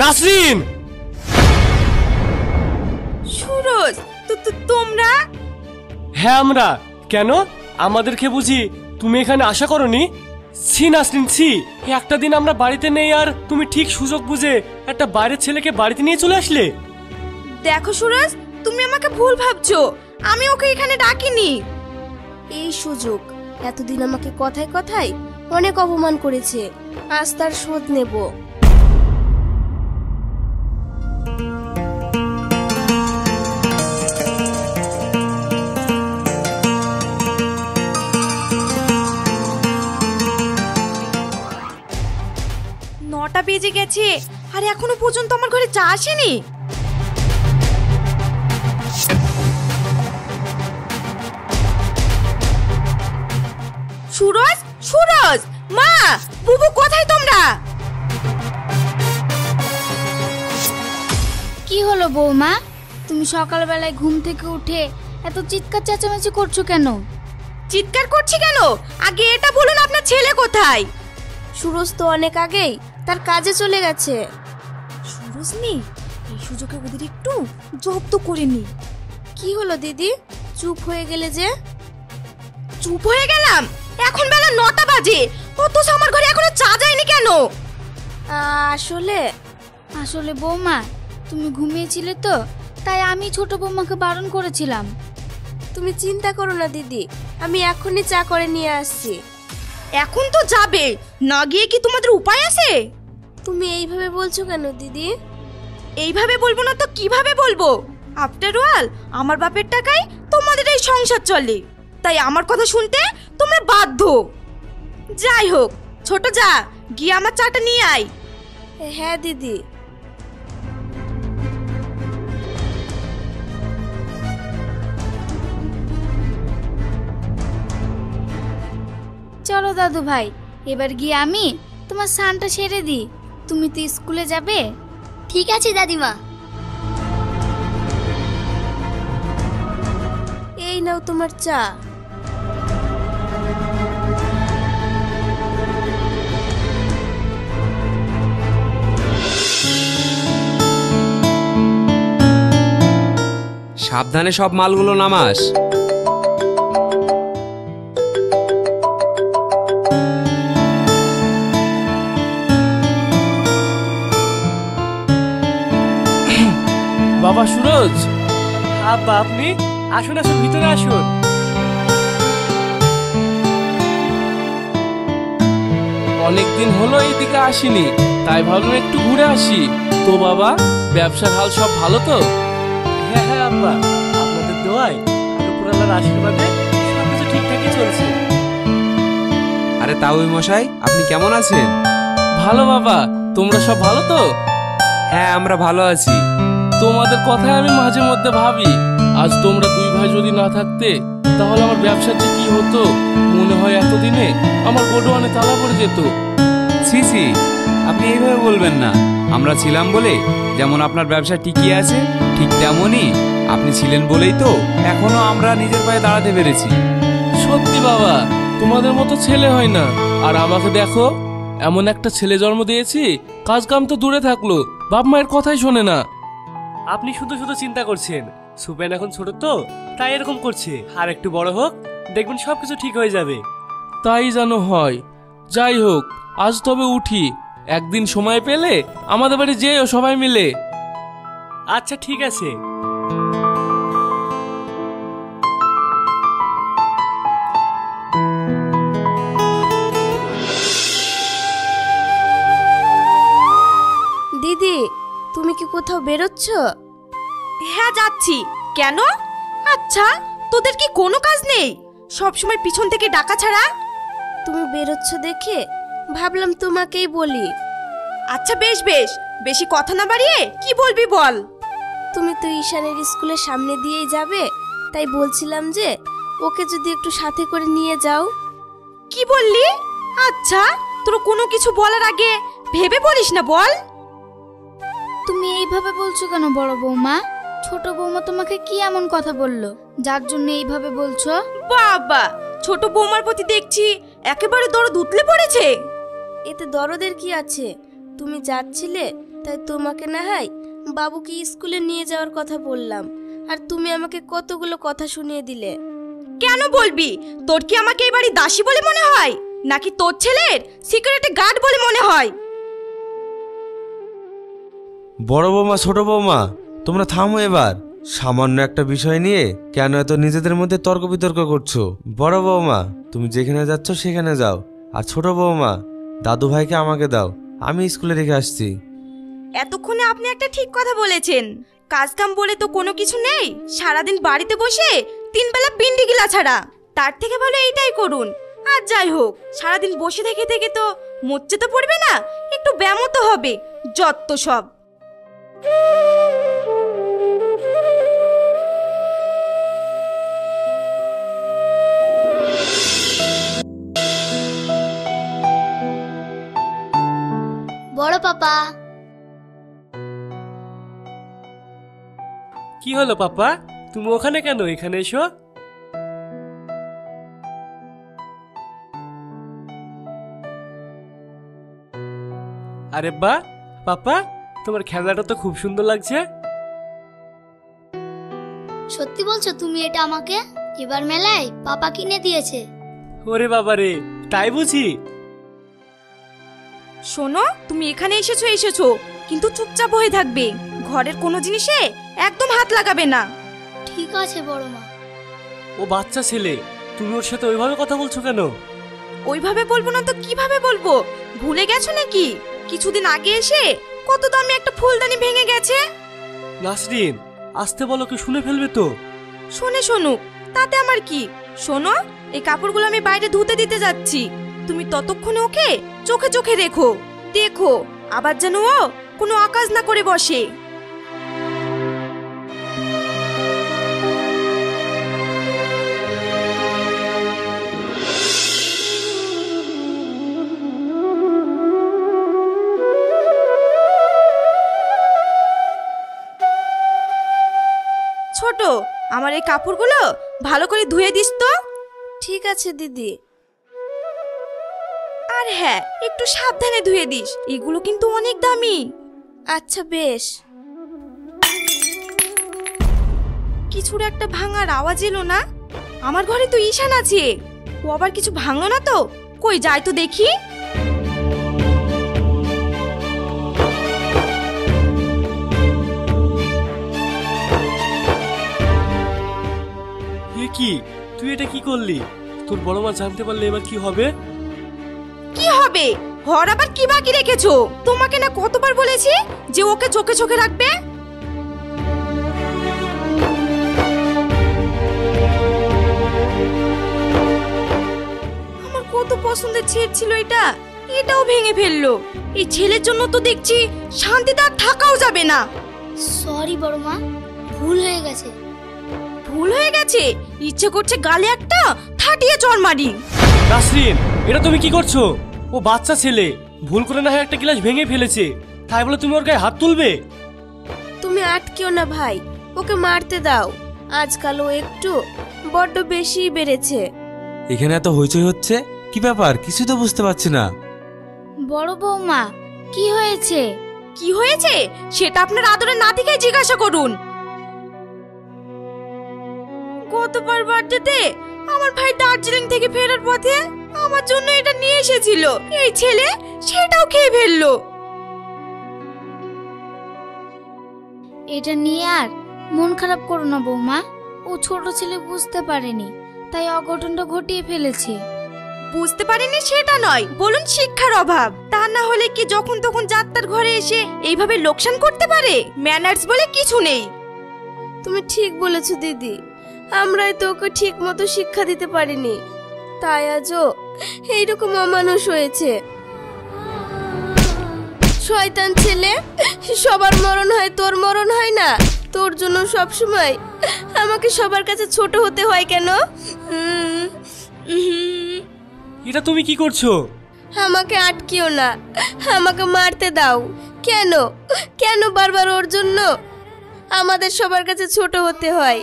নাসরিন! সুরজ, তোমরা? হ্যাঁ আমরা। কেন, আমাদেরকে বুঝি তুমি এখানে আশা করনি? ছি নাসরিন ছি, একটা দিন আমরা বাড়িতে নেই আর তুমি ঠিক সুযোগ বুঝে একটা বাইরের ছেলেকে বাড়িতে নিয়ে চলে আসলে। দেখো সুরজ, তুমি আমাকে ভুল ভাবছো, আমি ওকে এখানে ডাকিনি। এই সুযোগ, এতদিন আমাকে কথায় কথায় অনেক অপমান করেছে, আজ তার শোধ নেব। নটা বেজে গেছে আর এখনো পর্যন্ত আমার ঘরে চা আসেনি। সুরজ, সুরজ, মা, বুবু কোথায় তোমরা? কি হলো বৌমা, তুমি সকালবেলায় ঘুম থেকে উঠে এত চিৎকার চেঁচামেচি করছো কেন? চিৎকার করছি কেন? আগে এটা বলুন, আপনার ছেলে কোথায়? সুরজ তো অনেক আগেই তার কাজে চলে গেছে। সুরজ নেই, এই সুযোগে ওদের একটু জব্দ করে নি। কি হলো দিদি, চুপ হয়ে গেলে যে? চুপ হয়ে গেলাম? এখন বেলা 9টা বাজে, অথচ আমার ঘরে এখনো চা যায়নি কেন? আসলে আসলে বৌমা, তুমি ঘুমিয়েছিলে তো, তাই আমি ছোট বৌমাকে বারণ করেছিলাম। তুমি চিন্তা করো না দিদি, আমি এখনই চা করে নিয়ে আসছি। এখন তো যাবে, না গিয়ে কি তোমাদের উপায় আছে? তুমি এইভাবে বলছো কেন দিদি? এইভাবে বলবো না তো কিভাবে বলবো? আফটার অল আমার বাপের টাকায় তোমাদের এই সংসার চলে, তাই আমার কথা শুনতে তোমরা বাধ্য। যাই হোক, ছোট যা, গিয়ে আমার চাটা নিয়ে আয়। হ্যাঁ দিদি। চলো দাদু ভাই, এবার গিয়ে আমি তোমার স্নানটা সেরে দিই। তুমি তো স্কুলে যাবে। ঠিক আছে দাদিমা। এই নাও তোমার চা। সাবধানে সব মালগুলো নামাস। বাবা সুরজ! আব্বা আপনি আসুন, আসুন ভিতরে আসুন। অনেকদিন হলো এইদিকে আসিনি, তাই ভাবলাম একটু ঘুরে আসি। তো বাবা, ব্যবসার হাল সব ভালো তো? হ্যাঁ হ্যাঁ আব্বা, আপনাদের দোয়ায় আর উপরওয়ালার আশীর্বাদে সবকিছু ঠিকঠাকই চলছে। আরে তাওই মশাই, আপনি কেমন আছেন? ভালো বাবা, তোমরা সব ভালো তো? হ্যাঁ আমরা ভালো আছি। তোমাদের কথাই আমি মাঝে মধ্যে ভাবি, আজ তোমরা দুই ভাই যদি না থাকতে তাহলে আমার ব্যবসার যে কি হতো। মনে হয় এতদিনে আমার গোডাউনে তালা পড়ে যেত। ছি ছি, আপনি এইভাবে বলবেন না। আমরা ছিলাম বলে যেমন আপনার ব্যবসা টিকিয়ে আছে, ঠিক তেমনই আপনি ছিলেন বলেই তো এখনো আমরা নিজের পায়ে দাঁড়াতে পেরেছি। সত্যি বাবা, তোমাদের মতো ছেলে হয় না। আর আমাকে দেখো, এমন একটা ছেলে জন্ম দিয়েছি, কাজ কাম তো দূরে থাকলো, বাপ মায়ের কথাই শোনে না। আপনি শুধু শুধু চিন্তা করছেন, সুপেন এখন ছোট তো তাই এরকম করছে। আর একটু বড় হোক, দেখবেন সবকিছু ঠিক হয়ে যাবে। তাই যেন হয়। যাই হোক, আজ তবে উঠি। একদিন সময় পেলে আমাদের বাড়ি যেও সবাই মিলে। আচ্ছা ঠিক আছে। দিদি, তুমি কি কোথাও বেরোচ্ছ? হ্যাঁ যাচ্ছি। কেন? আচ্ছা, তোদের কি কোনো কাজ নেই? সব সময় পিছন থেকে ডাকা ছাড়া। তুমি বেরোচ্ছ দেখে ভাবলাম তোমাকেই বলি। আচ্ছা বেশ বেশ, বেশি কথা না বাড়িয়ে কি বলবি বল। তুমি তো ঈশানের স্কুলের সামনে দিয়েই যাবে, তাই বলছিলাম যে ওকে যদি একটু সাথে করে নিয়ে যাও। কি বললি? আচ্ছা, তোর কোনো কিছু বলার আগে ভেবে বলিস না বল। তুমি এইভাবে বলছো কেন বড় বৌমা? ছোট বৌমা তোমাকে কি এমন কথা বললো যার জন্য এইভাবে বলছো? বাবা, ছোট বৌমার প্রতি দেখছি একেবারে দরদ উতলে পড়েছে। এতে দরদের কি আছে? তুমি যাচ্ছিলে তাই তোমাকে না হয় বাবুকে স্কুলে নিয়ে যাওয়ার কথা বললাম, আর তুমি আমাকে কতগুলো কথা শুনিয়ে দিলে। কেন বলবি? তোর কি আমাকে এই বাড়ি দাসী বলে মনে হয়, নাকি তোর ছেলের সিকিউরিটি গার্ড বলে মনে হয়? বড় বৌমা, ছোট বৌমা, তোমরা থামো এবার। সামান্য একটা বিষয় নিয়ে কেন এত নিজেদের মধ্যে তর্ক বিতর্ক করছো? বড় বৌমা, তুমি যেখানে যাচ্ছ সেখানে যাও, আর ছোট বৌমা, দাদু ভাইকে আমাকে দাও, আমি স্কুলে রেখে আসছি। এতক্ষণে আপনি একটা ঠিক কথা বলেছেন। কাজ কাম বলে তো কোনো কিছু নেই, সারাদিন বাড়িতে বসে 3 বেলা পিন্ডি গিলা ছাড়া। তার থেকে ভালো এইটাই করুন। আর যাই হোক, সারাদিন বসে থেকে থেকে তো মরচে তো পড়বে না, একটু ব্যায়ামও তো হবে। যত সব। বড় পাপা। কি হলো পাপা, তুমি ওখানে কেন? এখানে এসো। আরে বাহ পাপা, তোমার খেলনাটা তো খুব সুন্দর লাগছে। সত্যি বলছো তুমি এটা আমাকে? এবার মেলায় পাপা কিনে দিয়েছে। ওরে বাবা রে, তাই বুঝি? শোনো, তুমি এখানে এসেছো, কিন্তু চুপচাপ হয়ে থাকবে। ঘরের কোনো জিনিসে একদম হাত লাগাবে না। ঠিক আছে বড় মা। ও বাচ্চা ছেলে, তুমি ওর সাথে ওইভাবে কথা বলছো কেন? ওইভাবে বলবো না তো কিভাবে বলবো? ভুলে গেছো নাকি কিছুদিন আগে এসে কত দামি একটা ফুলদানি ভেঙে গেছে? নাসরিন, আসতে বলো, কি শুনে ফেলবে তো। শুনুক, তাতে আমার কি? শোনো, এই কাপড়গুলো আমি বাইরে ধুতে দিতে যাচ্ছি। তুমি ততক্ষণে ওকে চোখে চোখে দেখো আবার যেন ও কোনো আকাজ না করে বসে। ছোট, আমার এই কাপড়গুলো ভালো করে ধুয়ে দিস তো। ঠিক আছে দিদি। আর হ্যাঁ, একটু সাবধানে ধুয়ে দিস, এগুলো কিন্তু অনেক দামি। আচ্ছা বেশ। কিছুর একটা ভাঙার আওয়াজ এলো না? আমার ঘরে তো ঈশান আছে, ও আবার কিছু ভাঙলো না তো? কই যাই তো দেখি। এ কি, তুই এটা কি করলি? তোর বড় মা জানতে পারলে এবার কি হবে? কি হবে? ঘর আবার কি বাকি রেখেছো? তোমাকে না কতবার বলেছি যে ওকে চোখে চোখে রাখবে। আমার কত পছন্দের ছেলে ছিল এটা, এটাও ভেঙে ফেললো। এই ছেলের জন্য তো দেখছি শান্তিতে আর থাকাও যাবে না। সরি বড় মা, ভুল হয়ে গেছে। ভুল হয়ে গেছে? ইচ্ছে করছে গালে একটা থাটিয়ে চড় মারি। নাসরিন, এটা তুমি কি করছো? ও বাচ্চা ছেলে, ভুল করে না হয় একটা গ্লাস ভেঙে ফেলেছে, তাই বলে তুমি ওর গায়ে হাত তুলবে? তুমি আটকেও না ভাই, ওকে মারতে দাও। আজকাল ও একটু বড্ড বেশি বেড়েছে। এখানে এত হইচই হচ্ছে, কি ব্যাপার? কিছু তো বুঝতে পারছি না। বড় বৌমা, কি হয়েছে? কি হয়েছে সেটা আপনার আদরের নাতিকে জিজ্ঞাসা করুন। গতবার বার্থডেতে আমার ভাই দার্জিলিং থেকে ফেরার পথে আমার জন্য এটা নিয়ে এসেছিল। এই ছেলে সেটাও খেয়ে ফেললো। এটা নিয়ে আর মন খারাপ করো না বৌমা, ও ছোট ছেলে বুঝতে পারেনি, তাই অঘটনটা ঘটিয়ে ফেলেছে। বুঝতে পারেনি সেটা নয়, বলুন শিক্ষার অভাব। তা না হলে কি যখন তখন যাত্রার ঘরে এসে এইভাবে লোকসান করতে পারে? ম্যানার্স বলে কিছু নেই। তুমি ঠিক বলেছো দিদি, আমরাই তো ওকে ঠিক মতো শিক্ষা দিতে পারিনি, তাই আজও এইরকম অমানুষ হয়েছে। শয়তান ছেলে, সবার মরণ হয়, তোর মরণ হয় না? তোর জন্য সব সময় আমাকে সবার কাছে ছোট হতে হয় কেন? এটা তুমি কি করছো? আমাকে আটকিও না, আমাকে মারতে দাও। কেন কেন বারবার ওর জন্য আমাদের সবার কাছে ছোট হতে হয়?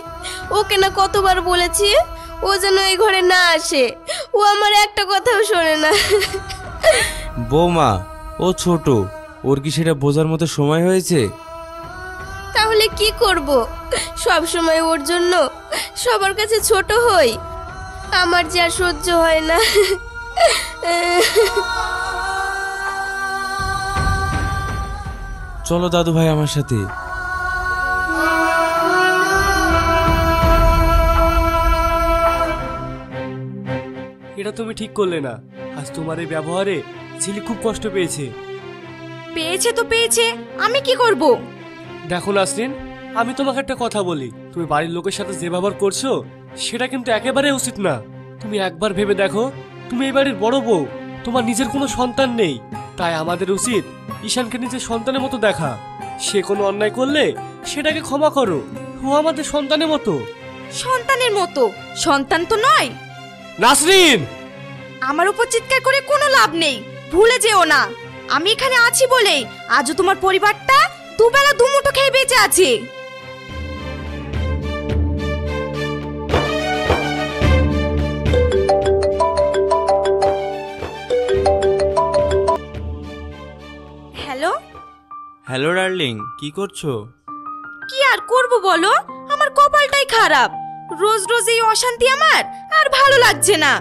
ওকে না কতবার বলেছি ও যেন এই ঘরে না আসে, ও আমার একটা কথাও শোনে না। বৌমা, ও ছোট, ও ওর কি সেটা বোঝার মতো সময় হয়েছে? তাহলে কি করব? সব সময় ওর জন্য সবার কাছে ছোট হই, আমার যে আর সহ্য হয় না। চলো দাদু ভাই আমার সাথে। এটা তুমি ঠিক করলে না। আজ তোমার এই ব্যবহারে ছেলে খুব কষ্ট পেয়েছে। পেয়েছে তো পেয়েছে, আমি কি করব? দেখো নাসরিন, আমি তোমাকে একটা কথা বলি, তুমি বাড়ির লোকের সাথে যে ব্যবহার করছো সেটা কিন্তু একেবারে উচিত না। তুমি একবার ভেবে দেখো, তুমি এই বাড়ির বড় বউ, তোমার নিজের কোনো সন্তান নেই, তাই আমাদের উচিত ঈশানকে নিজের সন্তানের মতো দেখা। সে কোনো অন্যায় করলে সেটাকে ক্ষমা করো, ও আমাদের সন্তানের মতো। সন্তানের মতো? সন্তান তো নয়। নাসরিন, আমার উপর চিৎকার করে কোনো লাভ নেই, ভুলে যেও না আমি এখানে আছি বলেই আজও তোমার পরিবারটা দুবেলা দুমুঠো খেয়ে বেঁচে আছে। হ্যালো। হ্যালো ডার্লিং, কি করছো? কি আর করব বলো, আমার কপালটাই খারাপ। রোজ রোজ এই অশান্তি আমার আর ভালো লাগছে না।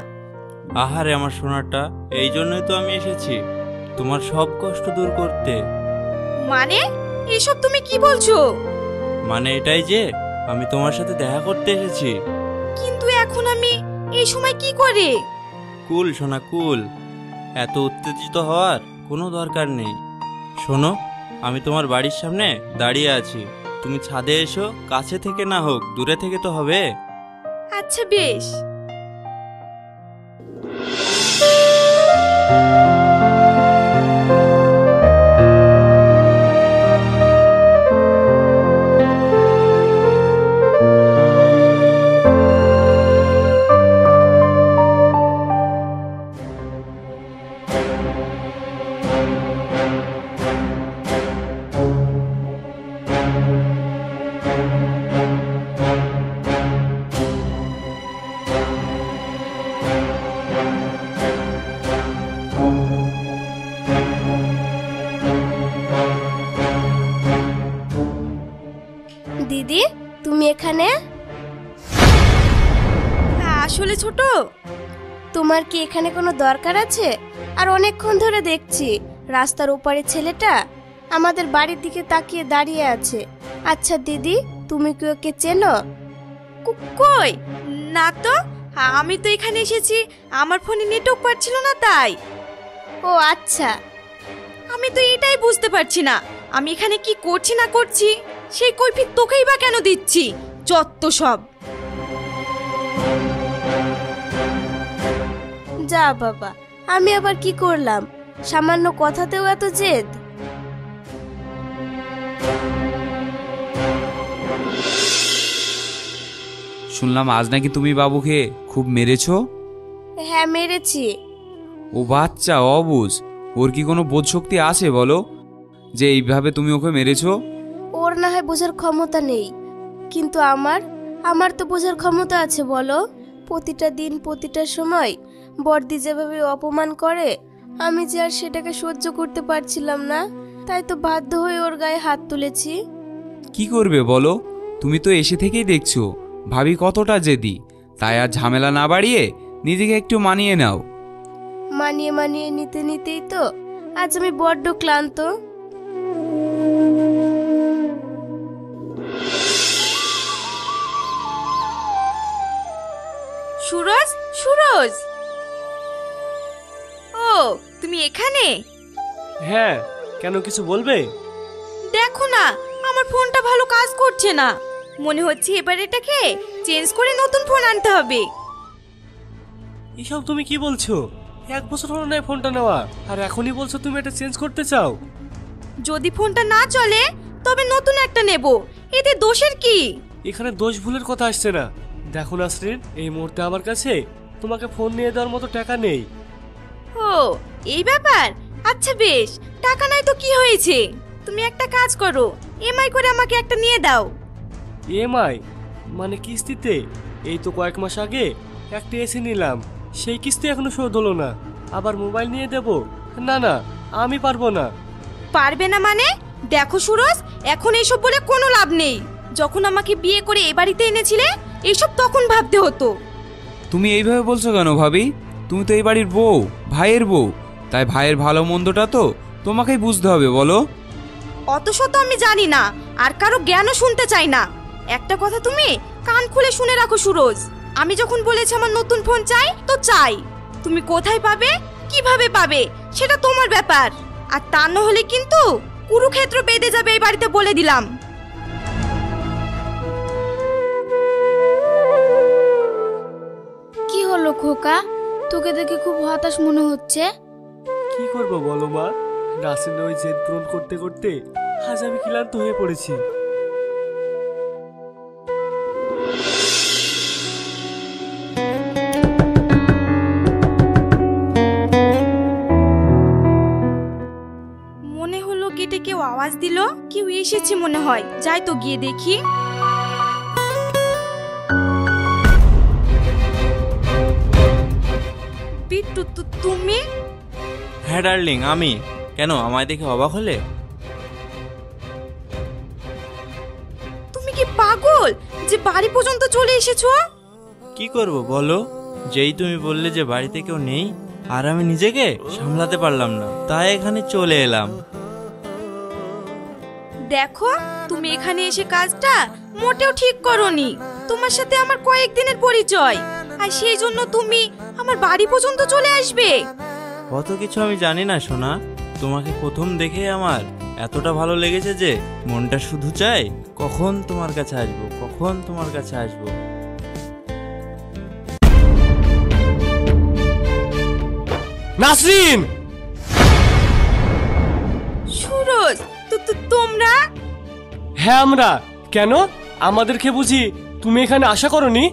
আহারে আমার সোনাটা, এই জন্যই তো আমি এসেছি তোমার সব কষ্ট দূর করতে। মানে এসব তুমি কি বলছো? মানে এটাই যে আমি তোমার সাথে দেখা করতে এসেছি। কিন্তু এখন আমি এই সময় কি করে? কুল সোনা কুল, এত উত্তেজিত হওয়ার কোনো দরকার নেই। শোনো, আমি তোমার বাড়ির সামনে দাঁড়িয়ে আছি, তুমি ছাদে এসো, কাছে থেকে না হোক দূরে থেকে তো হবে। আচ্ছা বেশ। দিদি, তুমি এখানে? আসলে ছোট, তোমার কি এখানে কোনো দরকার আছে? আর অনেকক্ষণ ধরে দেখছি রাস্তার ওপারে ছেলেটা আমাদের বাড়ির দিকে তাকিয়ে দাঁড়িয়ে আছে। আচ্ছা দিদি, তুমি কি ওকে চেনো? কই না তো, আমি তো এখানে এসেছি আমার ফোনে নেটওয়ার্ক পাচ্ছিল না তাই। ও আচ্ছা। আমি তো এটাই বুঝতে পারছি না আমি এখানে কি করছি না করছি, সেই কৈফিয়ত তোকেই বা কেন দিচ্ছি, যত সব। যা বাবা, আমি আবার কি করলাম? সামান্য কথাতেও এত জেদ? শুনলাম আজ নাকি তুমি বাবুকে খুব মেরেছো। হ্যাঁ মেরেছি। ও বাচ্চা অবুঝ, ওর কি কোনো বোধ শক্তি আছে বলো, যে এইভাবে তুমি ওকে মেরেছো? ওর না হয় বোঝার ক্ষমতা নেই, কিন্তু আমার তো বোঝার ক্ষমতা আছে বলো। প্রতিটা দিন প্রতিটা সময় বর্দি যেভাবে অপমান করে, আমি যে আর সেটাকে সহ্য করতে পারছিলাম না, তাই তো বাধ্য হয়ে ওর গায়ে হাত তুলেছি। কি করবে বলো, তুমি তো এসে থেকেই দেখছো ভাবি কতটা জেদি, তাই আর ঝামেলা না বাড়িয়ে নিজেকে একটু মানিয়ে নাও। মানিয়ে মানিয়ে নিতে নিতেই তো আজ আমি বড্ড ক্লান্ত। সুরজ, সুরজ, ও তুমি এখানে? হ্যাঁ, কেন কিছু বলবে? দেখো না, আমার ফোনটা ভালো কাজ করছে না, মনে হচ্ছে এবার এটাকে চেঞ্জ করে নতুন ফোন আনতে হবে। এসব তুমি কি বলছো? 1 বছর হলো না ফোনটা নেওয়া, আর এখনই বলছো তুমি এটা চেঞ্জ করতে চাও? যদি ফোনটা না চলে তবে নতুন একটা নেব, এতে দোষের কি? এখানে দোষ ভুলের কথা আসছে না। দেখো নাসরিন, এই মুহূর্তে আমার কাছে তোমাকে ফোন নিয়ে দেওয়ার মতো টাকা নেই। ও এই ব্যাপার, আচ্ছা বেশ, টাকা নাই তো কি হয়েছে, তুমি একটা কাজ করো, এমআই করে আমাকে একটা নিয়ে দাও। ইএমআই মানে কিস্তিতে? এই তো কয়েক মাস আগে একটা এসি নিলাম, সেই কিস্তি এখনো শোধ হলো না, আবার মোবাইল নিয়ে দেব? না না, আমি পারবো না। পারবে না মানে? দেখো সুরজ, এখন এইসব বলে কোনো লাভ নেই। যখন আমাকে বিয়ে করে এ বাড়িতে এনেছিলে এইসব তখন ভাবতে হতো। তুমি এইভাবে বলছো কেন ভাবি? তুমি তো এই বাড়ির বউ, ভাইয়ের বউ, তাই ভাইয়ের ভালো মন্দটা তো তোমাকেই বুঝতে হবে, বলো। অত শত আমি জানি না, আর কারো জ্ঞানও শুনতে চাই না। একটা কথা তুমি কান খুলে শুনে রাখো সুরজ, আমি যখন বলেছি আমার নতুন ফোন চাই তো চাই। তুমি কোথায় পাবে, কিভাবে পাবে সেটা তোমার ব্যাপার। আর তা না হলে কিন্তু কুরুক্ষেত্র বেঁধে যাবে এই বাড়িতে, বলে দিলাম। কি হলো খোকা, তোকে দেখে খুব হতাশ মনে হচ্ছে। কি করবো বলো মা, নাসরিন ওই জেদ পূরণ করতে করতে আজ আমি ক্লান্ত হয়ে পড়েছি। মনে হলো গেটে কেউ আওয়াজ দিল, কেউ এসেছে মনে হয়, যাই তো গিয়ে দেখি। বিট্টু, তুমি? হ্যাঁ ডার্লিং, আমি। কেন, আমায় দেখে অবাক হলে? তুমি কি পাগল যে বাড়ি পর্যন্ত চলে এসেছো? কি করব বলো, যেই তুমি বললে যে বাড়িতে কেউ নেই, আর আমি নিজেকে সামলাতে পারলাম না, তাই এখানে চলে এলাম। দেখো, তুমি এখানে এসে কাজটা মোটেও ঠিক করোনি। তোমার সাথে আমার কয়েকদিনের পরিচয়, আর সেই জন্য তুমি আমার বাড়ি পর্যন্ত চলে আসবে? কত কিছু আমি জানি না সোনা, তোমাকে প্রথম দেখে আমার এতটা ভালো লেগেছে যে মনটা শুধু চায় কখন তোমার কাছে আসবো, কখন তোমার কাছে আসবো। নাসরিন! সুরজ, তোমরা? হ্যাঁ আমরা। কেন, আমাদেরকে বুঝি তুমি এখানে আশা করনি?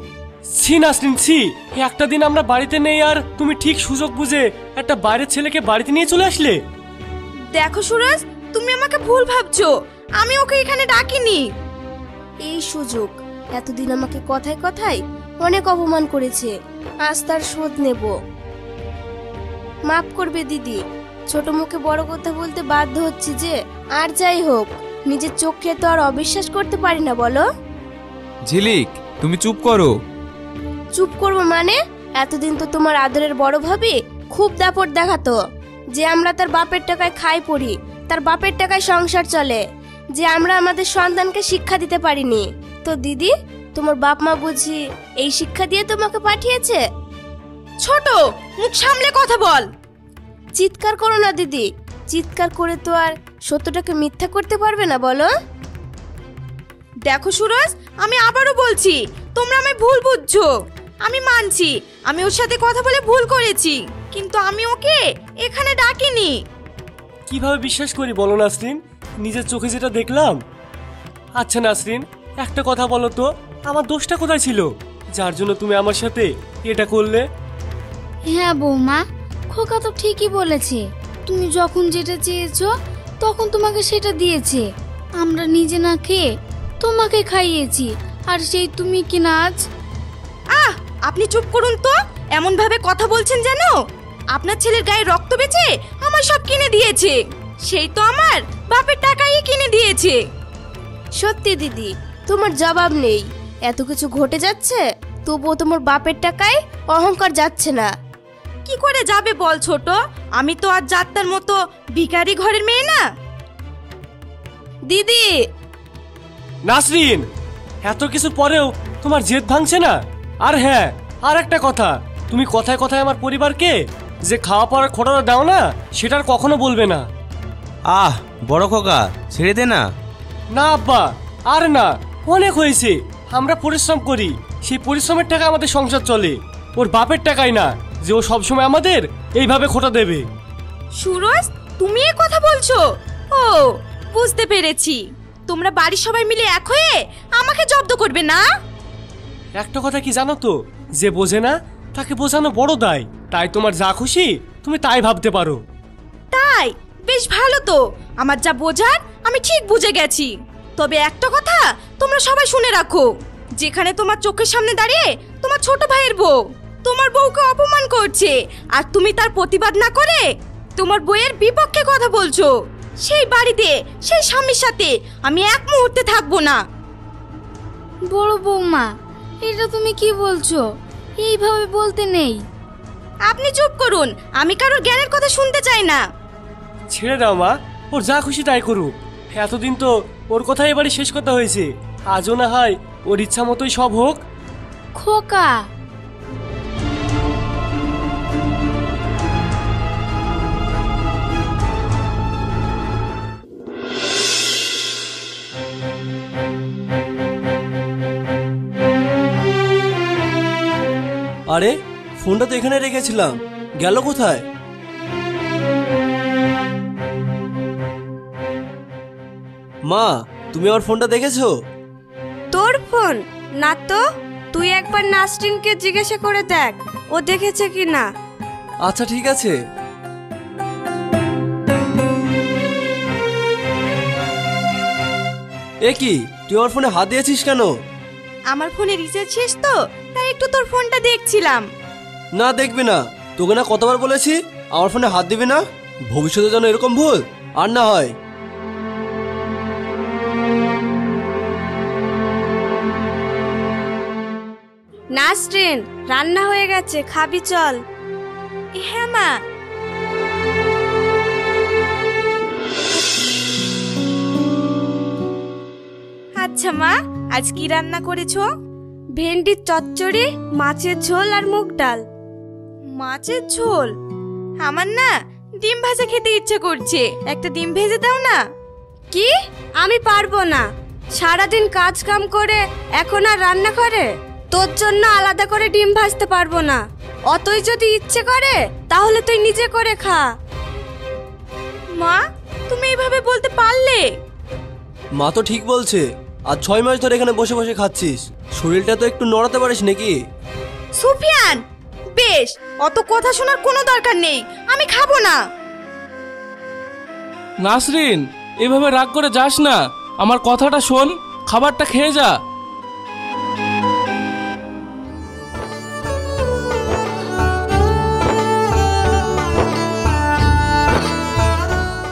ছি নাসরিন, ছি। একটা দিন আমরা বাড়িতে নেই আর তুমি ঠিক সুযোগ বুঝে একটা বাইরের ছেলেকে বাড়িতে নিয়ে চলে আসলে। দেখো সুরজ, তুমি আমাকে ভুল ভাবছো, আমি ওকে এখানে ডাকিনি। এই সুযোগ এতদিন আমাকে কথায় কথায় অনেক অপমান করেছে, আজ তার শোধ নেব। মাফ করবে দিদি, ছোট মুখে বড় কথা বলতে বাধ্য হচ্ছে যে। আর যাই হোক, নিজের চোখে তো আর অবিশ্বাস করতে পারি না, বলো। ঝিলিক, তুমি চুপ করো। চুপ করবো মানে? এতদিন তো তোমার আদরের বড় ভাবি খুব দাপট দেখাতো যে আমরা তার বাপের টাকায় খাই পড়ি, তার বাপের টাকায় সংসার চলে, যে আমরা আমাদের সন্তানকে শিক্ষা দিতে পারিনি। তো দিদি, তোমার বাপ মা বুঝি এই শিক্ষা দিয়ে তোমাকে পাঠিয়েছে? ছোট, মুখ সামলে কথা বল। চিৎকার করো না দিদি, চিৎকার করে তো আর সত্যটাকে মিথ্যা করতে পারবে না, বলো। দেখো সুরজ, আমি আবারও বলছি, তোমরা আমায় ভুল বুঝছো। আমি মানছি আমি ওর সাথে কথা বলে ভুল করেছি, কিন্তু আমি ওকে এখানে ডাকিনি। কিভাবে বিশ্বাস করি বলো নাসরিন, নিজের চোখে যেটা দেখলাম। আচ্ছা নাসরিন, একটা কথা বলো তো, আমার দোষটা কোথায় ছিল যার জন্য তুমি আমার সাথে এটা করলে? হ্যাঁ বৌমা, খোকা তো ঠিকই বলেছে। তুমি যখন যেটা চেয়েছো তখন তোমাকে সেটা দিয়েছে। আমরা নিজে না খেয়ে তোমাকে খাইয়েছি, আর সেই তুমি কিনা আজ। আপনি চুপ করুন তো, এমন ভাবে কথা বলছেন যেন আপনার ছেলের গায়ে রক্ত বেচে আমার সব কিনে দিয়েছে। সেই তো আমার বাপের টাকাই কিনে দিয়েছে। সত্যি দিদি, তোমার জবাব নেই। এত কিছু ঘটে যাচ্ছে, তবুও তোমার বাপের টাকায় অহংকার যাচ্ছে না। কি করে যাবে বল ছোট, আমি তো আর যাত্রার মতো ভিখারি ঘরের মেয়ে না। দিদি! নাসরিন, এত কিছু পরেও তোমার জেদ ভাঙছে না? আর হ্যাঁ, আর একটা কথা, তুমি কথায় কথায় আমার পরিবারকে যে খাওয়া পড়ার খোঁটাটা দাও না, সেটার কখনো বলবে না। বড় খোকা, ছেড়ে দে না। না আব্বা, আর না, অনেক হয়েছে। আমরা পরিশ্রম করি, সেই পরিশ্রমের টাকা আমাদের সংসার চলে, ওর বাপের টাকাই না যে ও সবসময় আমাদের এইভাবে খোঁটা দেবে। সুরজ, তুমি এ কথা বলছো? ও, বুঝতে পেরেছি, তোমরা বাড়ির সবাই মিলে এক হয়ে আমাকে জব্দ করবে না। একটা কথা কি জানো তো, যে বোঝে না তাকে বোঝানো বড় দায়। তাই তোমার যা খুশি তুমি তাই ভাবতে পারো। তাই? বেশ ভালো তো, আমার যা বোঝার আমি ঠিক বুঝে গেছি। তবে একটা কথা তোমরা সবাই শুনে রাখো, যেখানে তোমার চোখের সামনে দাঁড়িয়ে তোমার ছোট ভাইয়ের বউ তোমার বউকে অপমান করছে, আর তুমি তার প্রতিবাদ না করে তোমার বউয়ের বিপক্ষে কথা বলছো, সেই বাড়িতে সেই স্বামীর সাথে আমি এক মুহূর্তে থাকবো না। বড় বৌমা, এটা তুমি কি বলছো? এইভাবে বলতে নেই। আপনি চুপ করুন, আমি কারোর জ্ঞানের কথা শুনতে চাই না। ছেড়ে দাও মা, ওর যা খুশি তাই করুক। এতদিন তো ওর কথাই এবারে শেষ কথা হয়েছে, আজও না হয় ওর ইচ্ছা মতোই সব হোক। খোকা, আরে ফোনটা তো এখানে রেখেছিলাম, গেল কোথায়? মা, তুমি আমার ফোনটা দেখেছো? তোর ফোন না তো, তুই একবার নাসরিনকে জিজ্ঞাসা করে দেখ ও দেখেছে কি না। আচ্ছা ঠিক আছে। এ কি, তুই আমার ফোনে হাত দিয়েছিস কেন? আমার ফোনে রিচার্জ শেষ তো, তাই একটু তোর ফোনটা দেখছিলাম। না দেখবি না, তোকে না কতবার বলেছি আমার ফোনে হাত দিবি না। ভবিষ্যতে যেন এরকম ভুল আর না হয়। নাসরিন, রান্না হয়ে গেছে, খাবি চল। হ্যাঁ মা। আচ্ছা মা, আজ কি রান্না করেছো? ভেন্ডির চচ্চড়ি, মাছের ঝোল আর মুগ ডাল। মাছের ঝোল? আমার না ডিম ভাজা খেতে ইচ্ছে করছে, একটা ডিম ভেজে দাও না। কি? আমি পারবো না, সারাদিন কাজ কাম করে এখন আর রান্না করে? তোর জন্য আলাদা করে ডিম ভাজতে পারবো না। অতই যদি ইচ্ছে করে তাহলে তুই নিজে করে খা। মা, তুমি এভাবে বলতে পারলে? মা তো ঠিক বলছে, আর 6 মাস ধরে এখানে বসে বসে খাচ্ছিস, শরীরটা তো একটু নড়াতে পারিস নাকি? সুফিয়ান, বেশ, অত কথা শোনার কোনো দরকার নেই, আমি খাবো না। নাসরিন, এভাবে রাগ করে যাস না, আমার কথাটা শোন, খাবারটা খেয়ে যা।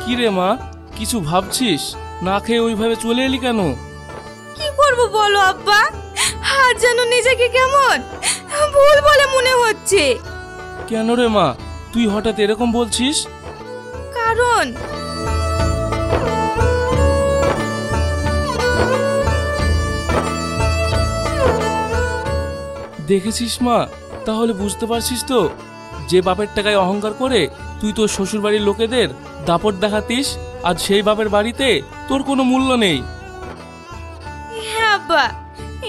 কি রে মা, কিছু ভাবছিস? না খেয়ে ওইভাবে চলে এলি কেন? কি করব বলো আব্বা, আর যেন নিজেকে কেমন ভুল বলে মনে হচ্ছে। কেন রে মা, তুই হঠাৎ এরকম বলছিস? কারণ দেখেছিস মা, তাহলে বুঝতে পারছিস তো, যে বাপের টাকায় অহংকার করে তুই তোর শ্বশুর বাড়ির লোকেদের দাপট দেখাতিস, আজ সেই বাপের বাড়িতে তোর কোনো মূল্য নেই। হ্যাঁ আব্বা,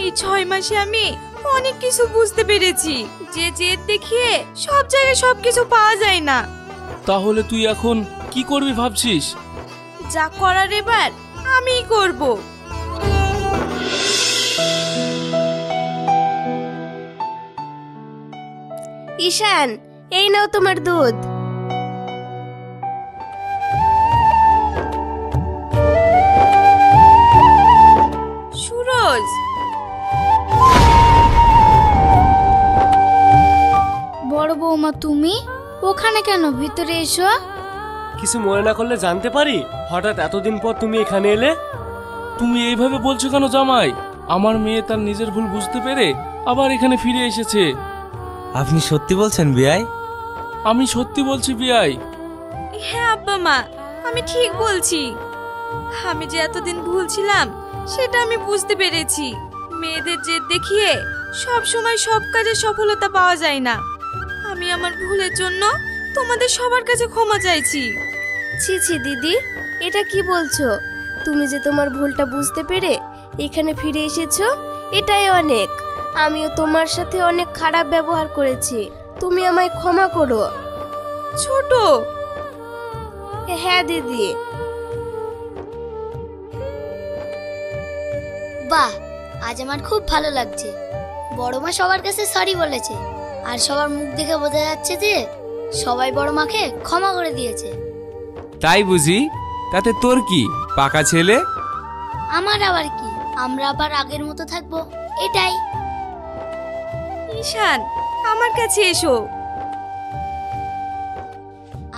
এই 6 মাসে আমি অনেক কিছু বুঝতে পেরেছি, যে জেদ দেখিয়ে সব জায়গায় সবকিছু পাওয়া যায় না। তাহলে তুই এখন কি করবি ভাবছিস? যা করার এবার আমিই করব। ঈশান, এই নাও তোমার দুধ। সুরজ, বড় বৌমা তুমি ওখানে কেন? ভিতরে এসো। কিছু মনে না করলে জানতে পারি হঠাৎ এতদিন পর তুমি এখানে এলে? তুমি এইভাবে বলছো কেন জামাই? আমার মেয়ে তার নিজের ভুল বুঝতে পেরে আবার এখানে ফিরে এসেছে। আপনি সত্যি বলছেন বিয়াই? আমি সত্যি বলছি বিয়াই। হ্যাঁ আব্বা মা, আমি ঠিক বলছি। আমি যে এতদিন ভুল ছিলাম সেটা আমি বুঝতে পেরেছি। মেয়েদের জেদ দেখিয়ে সব সময় সব কাজে সফলতা পাওয়া যায় না। আমি আমার ভুলের জন্য তোমাদের সবার কাছে ক্ষমা চাইছি। ছি ছি দিদি, এটা কি বলছো? তুমি যে তোমার ভুলটা বুঝতে পেরে এখানে ফিরে এসেছো, এটাই অনেক। আমিও তোমার সাথে অনেক খারাপ ব্যবহার করেছি, তুমি আমায় ক্ষমা করো। ছোট, হ্যাঁ দিদি। বাহ, আজ আমার খুব ভালো লাগছে। বড় মা সবার কাছে সরি বলেছে, আর সবার মুখ দেখে বোঝা যাচ্ছে যে সবাই বড় মাকে ক্ষমা করে দিয়েছে। তাই বুঝি? তাতে তোর কি, পাকা ছেলে। আমার আবার কি, আমরা আবার আগের মতো থাকবো, এটাই। ঈশান, আমার কাছে এসো।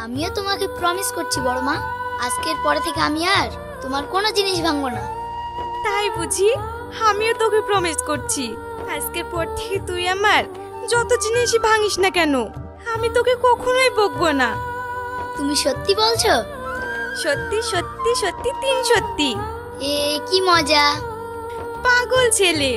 আমিও তোমাকে প্রমিস করছি বড় মা, আজকের পরে থেকে আমি আর তোমার কোনো জিনিস ভাঙবো না। তাই বুঝি? আমিও তোকে প্রমিস করছি, আজকের পর থেকে তুই আমার যত জিনিসই ভাঙিস না কেন, আমি তোকে কখনোই বকবো না। তুমি সত্যি বলছো? সত্যি সত্যি সত্যি 3 সত্যি। এ কি মজা! পাগল ছেলে।